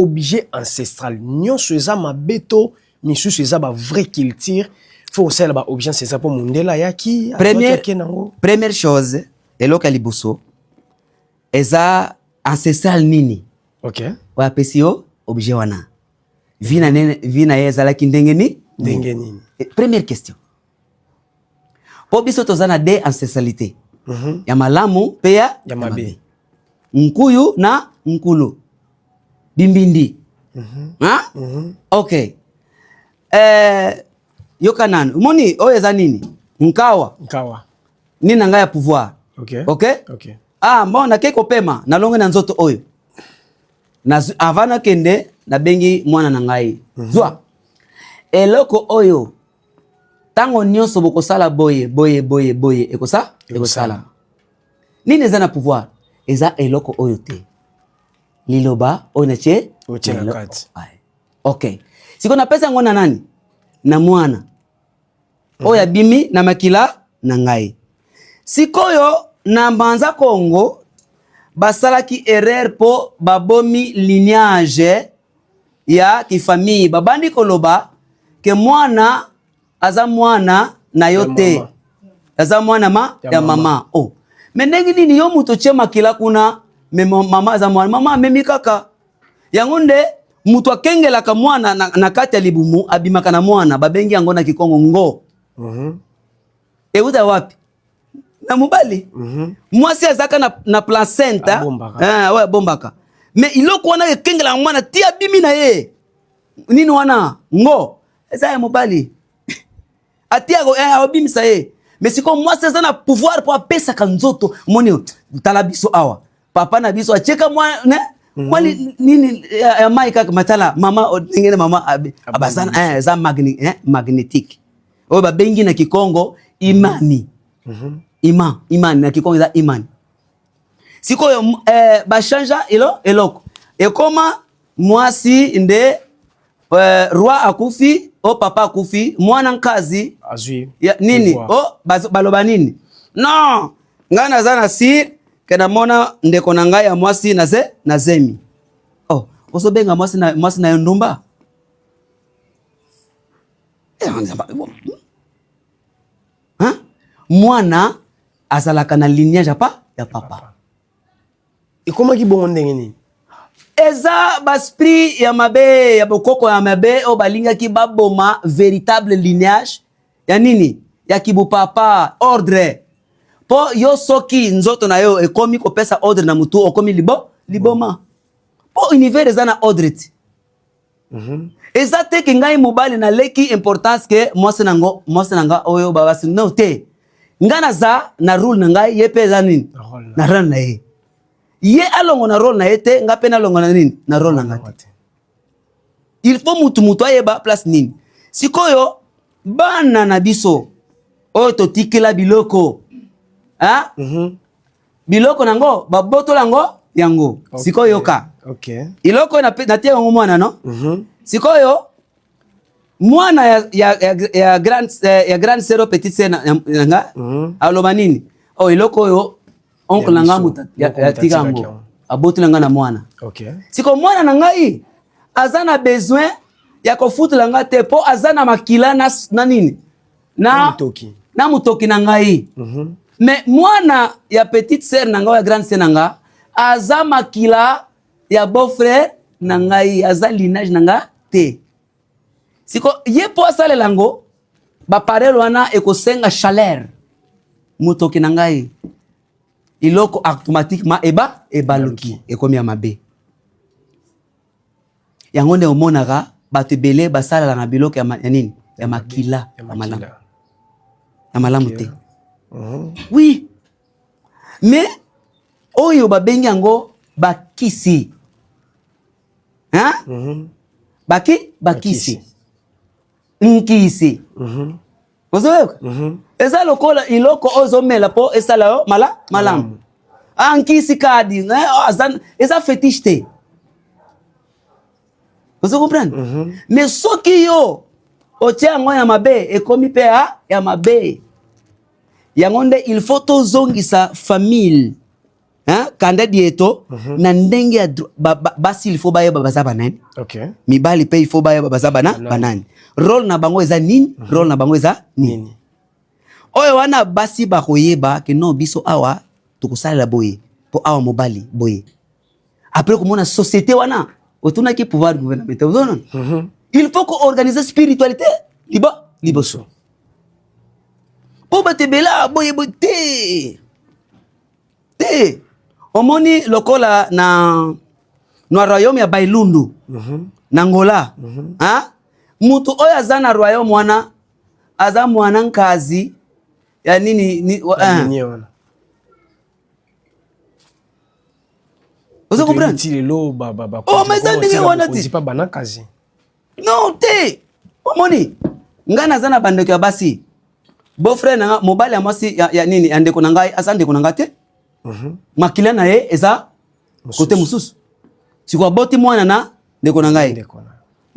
objet ancestral. Nyonso eza mabeto, misusu eza ba vraie culture. Faut aussi ba objet ancestral pour mondela yaki. Première chose, eloka libuso eza ancestral nini? OK. Wa pesio objet wana. Vina yeza la kindenge nini? Première question. Po biso tozana de ancestralité. Ya malamu pe ya mabe. Nkuyu na nkulu. Bimbindi. OK. Yoka nani? Moni oyeza nini? Nkawa. Nina nga ya pouvoir. OK? Mbona keko pema na longe na nzoto oyo. Na avana kende na bengi mwana na ngai. Zwa. Eloko oyo tango nyonso bokosala boye ekosala. Nini eza na pouvoir? Eza eloko oyo te. Liloba onache na kati. OK. Siko na pesa ngona nani? Na mwana. Oya bimi na makila na ngai. Sikoyo na mbanza Kongo basalaki erreur po babomi lignage ya kifamille. Babandi koloba ke mwana aza mwana na yote. Aza mwana ya mama. Oh. Mendengi nini yo muto che makila kuna mama aza mwana. Mama memi kaka. Yangonde mutu akengelaka mwana na kati ya libumu abimaka na mwana babengi yango na Kikongo ngo. Euta wapi? Na mobali. Mwasi azaka na placenta. Bombaka. Mais iloko wana ekengela mwana tia bimi na ye. Nini wana? Ngo. Eza ya mobali. Atia go abimisa ye. Mais siko mwasi aza na pouvoir po apesa kanzoto. Moni tala biso awa. Papa na biso acheka mwana Wali nini ya maika matala mama ngene mama abazana za magnetique. Oyo babengi na Kikongo imani. Imani na Kikongo za imani. Siko ba chanja eloko. Ekoma mwasi nde roi akufi o papa akufi mwana nkazi azui nini baloba nini? Non, ngana za na sir kena mona ndeko na ngai ya mwasi na zemi. Oh, ozobenga mwasi na ndumba. Mwana azalaka na lignage ya papa. Ikoma ki bongo ndenge nini? Eza basprit ya mabe ya bokoko ya mabe o balinga ki baboma véritable lignage ya nini? Ya kibu papa ordre. Po yo soki nzoto na yo ekomi kopesa ordre na mutu okomi liboma. Po univers eza na ordre ti. Eza te ke ngai mobali na leki importance ke mwasi nanga oyo babasi no te. Ngana za na rule na ngai ye pe eza nini? Na role na ye. Ye alongo na role na ye te nga pe na longo na nini? Na role na ngati. Il faut mutu ayeba place nini. Sikoyo bana na biso oyo totikela biloko. Biloko nango baboto lango yango. Sikoyo ka. OK. Iloko na tia yango mwana no? Sikoyo mwana ya grande sœur petite sœur nanga aloba nini? Oh iloko yo oncle nanga muta ya tika yango. Aboto langa na mwana. OK. Siko mwana na ngai azana besoin ya kofutu langa te po azana makila na nini? Na mutoki na ngai. Mais mwana ya petite sœur nanga ya grande sœur nanga aza makila ya beau-frère nanga aza lignage nanga te. Siko ye po asale lango ba parelo wana ekosenga chaleur mutoki nanga iloko automatiquement ebaluki ekomi ya mabe. Yango nde omonaka bato ebele basala na biloko ya nini? Ya makila ya malamu te. Oui. Mais oyo babengi yango bakisi. Bakisi. Nkisi. Ozoyoka? Eza lokola iloko ozomela po esala yo malamu. Nkisi kadi, eza fétiche te. Vous comprenez? Mais soki yo otia yango ya mabe ekomi pe ya mabe. Yangonde il faut tozongisa famille kanda dieto na ndenge ya basi il faut bayeba baza banani. OK. Mibali pe il faut bayeba baza banani. Rôle na bango eza nini? Rôle na bango eza nini? Oyo wana basi ba koyeba ke non biso awa tokosalela boye po awa mobali boye. Après komona société wana otuna ki pouvoir gouvernemental. Il faut qu'on organise spiritualité liboso. Po batebela boye te. Omoni lokola na royaume ya Bailundu. Na Angola. Ha? Mutu oyo aza na royaume wana aza mwana nkazi ya nini Ozo comprendre? Oh, mais ça ndenge wana ti. Pas banakazi. Non te. Omoni. Ngana zana bandeko ya basi. Beau-frère na mobali ya mwasi ya nini andeko na ngai asa ndeko na ngai te. Makila na ye eza kote mususu. Siko boti mwana na ndeko na ngai.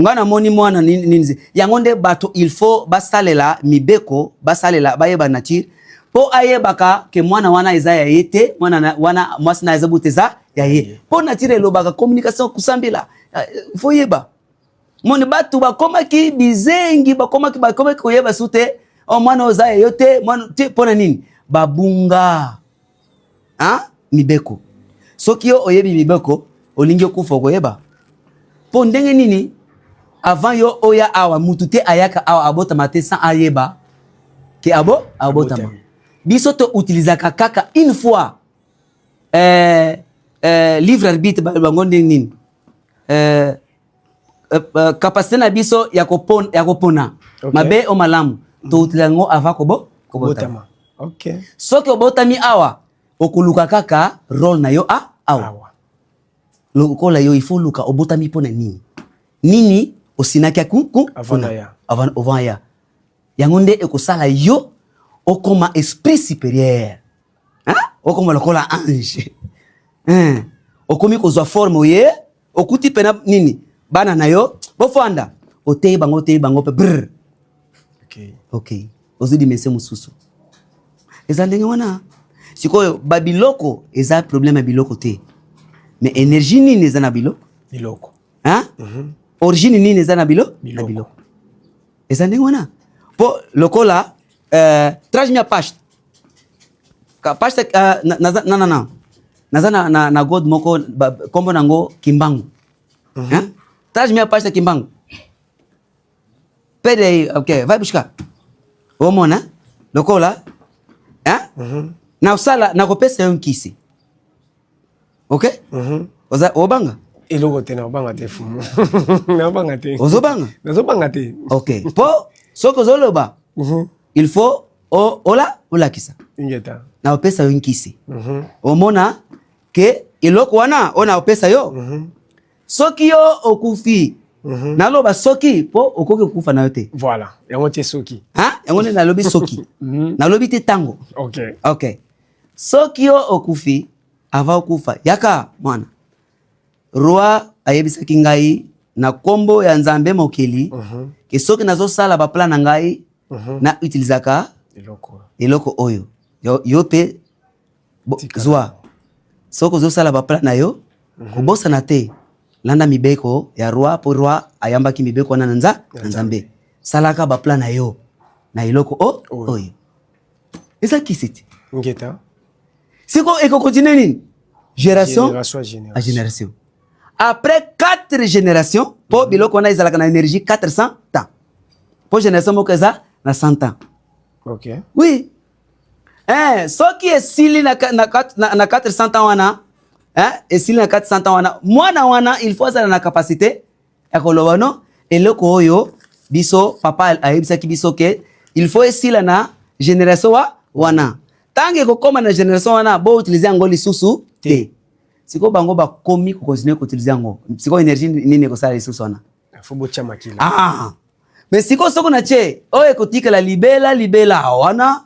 Ngana moni mwana nini yango nde bato il faut basalela mibeko basalela bayeba nature po ayebaka ke mwana wana eza ya yete mwana wana mwasi na eza buteza ya ye po nature elobaka communication kusambela faut yeba moni batu bakoma ki bizengi bakoma ki koyeba sute o mwana oza ya yote mwana te pona nini babunga mibeko soki yo oyebi mibeko olingi okufa koyeba po ndenge nini avant yo oya awa mutute ayaka awa abotama te sans ayeba ke abotama biso to utilizaka kaka une fois livre arbitre bango nini capacité na biso ya kopona mabe o malamu to utilisango avant kobotama. OK. Soki obotami awa okuluka kaka rôle na yo awa lokola yo il faut luka obotami pona nini osinaki avant ya yango nde ekosala yo okoma esprit supérieur okoma lokola ange okomi kozwa forme oye okuti pena nini bana na yo bofanda otei bango pe brr. OK ozidi mese mususu eza ndenge wana sikoyo babiloko eza problème ya biloko te mais énergie nini eza na biloko origine nini eza na biloko eza ndenge wana po lokola trajmia pashte naza na god moko kombo nango Kimbangu. Trajmia pashte Kimbangu pede OK vai buscar omona lokola na usala na kopesa yo nkisi OK oza obanga eloko te na obanga te fumu na obanga te ozobanga nazobanga te OK po soko zoloba il faut ola kisa ingeta na opesa yo nkisi omona ke eloko wana ona opesa yo soki yo okufi naloba soki po okoki okufa na yo te voilà yango te soki yango ne nalobi soki nalobi te tango OK soki yo okufi ava okufa yaka mwana roi ayebisaki ngai na kombo ya Nzambe mokeli ke soki nazosala ba plan na ngai na utilizaka eloko oyo yo pe zwa soko zosala ba plan na yo kobosa na te landa mibeko ya roi po roi ayambaki mibeko na Nzambe salaka ba plan na yo na eloko oyo eza kisiti ngeta siko eko continue nini génération à génération après 4 générations po biloko na ezalaka na énergie 400 ans po génération moko eza na 100 ans. OK oui soki esili na 400 ans wana esili na 400 ans wana mwana wana il faut azala na capacité ya koloba no eloko oyo biso papa ayebisaki biso ke il faut esila na génération wana tange kokoma na génération wana bo utiliser yango lisusu te siko bango bakomi ko continuer ko utiliser yango siko énergie nini ko sala lisusu wana faut bocha makila mais siko soko na che oyo kotikala libela wana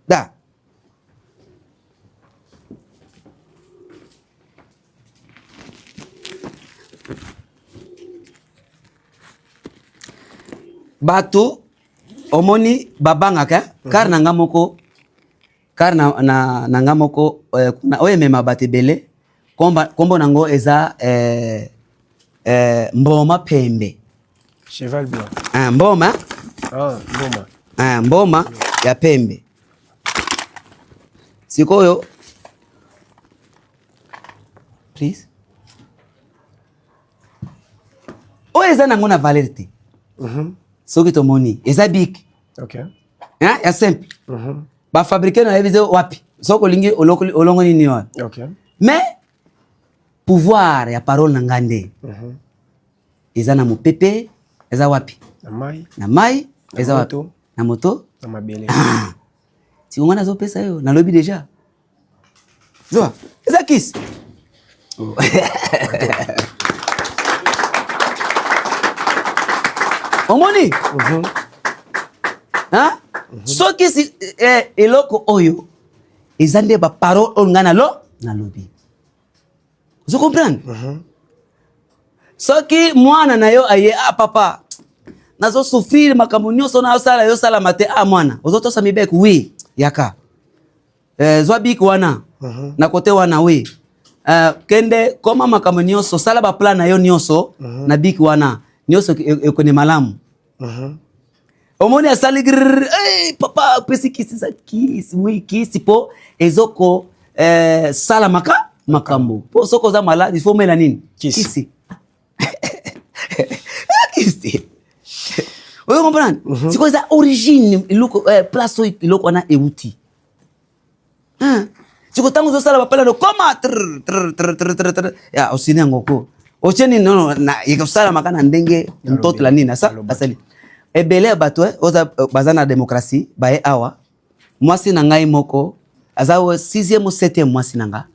da bato omoni babangaka car nanga moko car na ngamoko na oye mema batebele kombo nango eza mboma pembe. Cheval blanc. Mboma. Mboma. Mboma ya pembe. Sikoyo. Please. O eza nango na valeur. Soki to moni eza big. Okay. Ya simple. Ba fabriquer na ebizo wapi. Soko lingi olongo nini yo. Okay. Mais pouvoir ya parole na ngande. Eza na mopepe, eza wapi? Na mai, eza wapi? Na moto, na mabele. Si ngona zo pesa yo, na lobby déjà. Zo, eza kiss. Omoni? So kiss eloko oyo eza nde ba parole on ngana na lobby. Vous comprenez? Soki mwana na yo aye papa nazo souffrir makambo nyonso na osala yo sala mate mwana ozotosa mibeko oui yaka zwa bik wana na kote wana oui kende koma makambo nyonso sala ba plan na yo nyonso na bik wana nyonso ekone malamu omoni asali papa pesi kisisa kisi oui kisi po ezoko sala makambo po soko za malade il faut mela nini kisi kisi oyo comprendre siko za origine iloko place iloko na euti siko tango zo sala bapala no koma ya osini ngoko ocheni no na yekosala makana ndenge mtoto la nini asali ebele bato oza bazana démocratie bae awa mwasi na ngai moko azawo 6e ou 7e mwasi nanga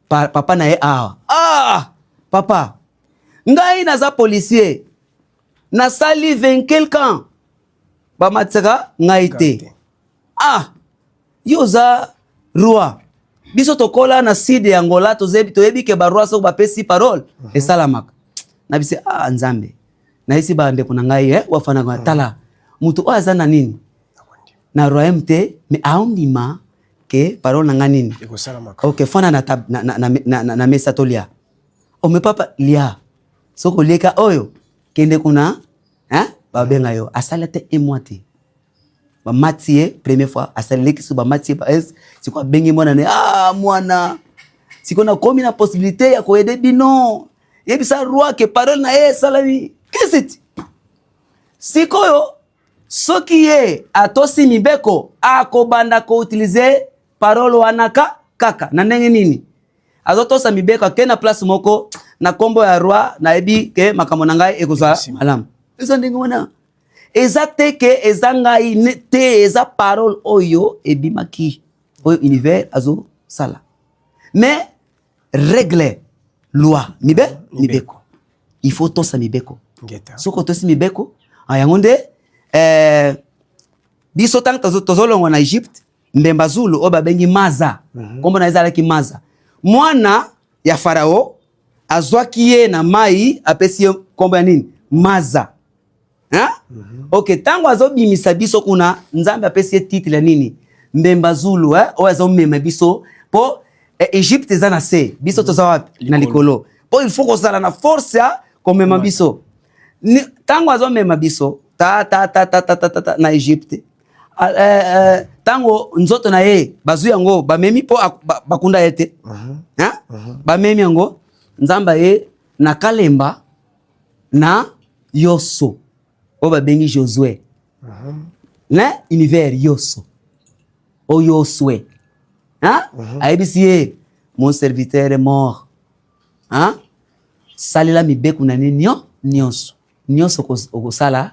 papa na ye awa papa ngai naza policier na sali 20 quelqu'un ba matsaka ngai te yo za roi biso tokola na side ya Angola toyebi ke ba roi so ba pesi parole esalamaka na bise nzambe na isi ba ndeko na ngai wafana kwa tala mutu aza na nini na royauté mais aondima ke parole na nganini okay fana na mesa tolia me papa lia soko leka oyo kende kuna ba benga yo asala te emwati ba matie première fois asala leki so ba matie siko bengi mwana ne mwana siko na komi na possibilité ya ko aider bino yebisa roi ke parole na salami qu'est-ce siko yo soki ye atosi mibeko akobanda ko utiliser parole wanaka kaka na ndenge nini azotosa mibeko akena place moko na kombo ya roi na ebi ke makambo na ngai ekozwa malamu eza ndenge wana eza te ke eza ngai te eza parole oyo ebimaki oyo univers azo sala mais règle loi mibeko il faut tosa mibeko soko tosi mibeko yango nde biso tango tozolongwa na Egypte mbemba zulu oyo babengi maza kombo na ezalaki maza mwana ya farao azwaki ye na mai apesi ye kombo ya nini maza okay tango azobimisa biso kuna nzambe apesi ye titre ya nini mbemba zulu oyo azomema biso po Egypte eza na se biso toza wapi na likolo po il faut kozala na force ya komema biso tango azomema biso na Egypte tango nzoto na ye bazwi yango bamemi po bakunda ete bamemi yango nzamba ye na kalemba na yoso o babengi Josué na univers yoso o Josué ayebisi ye mon serviteur est mort salela mibeku na nini nyonso okosala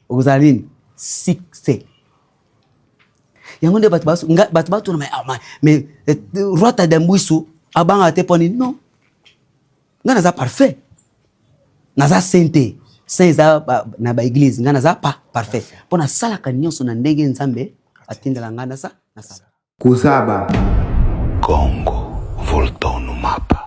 okozala nini succès yango nde bato batuna mais roi Tadambuisu abanga te poni non nga naza parfait naza sainte saint eza na ba église nga naza parfait pona salaka nyonso na ndenge nzambe atindela nga nasa kusaba Congo voltou no mapa.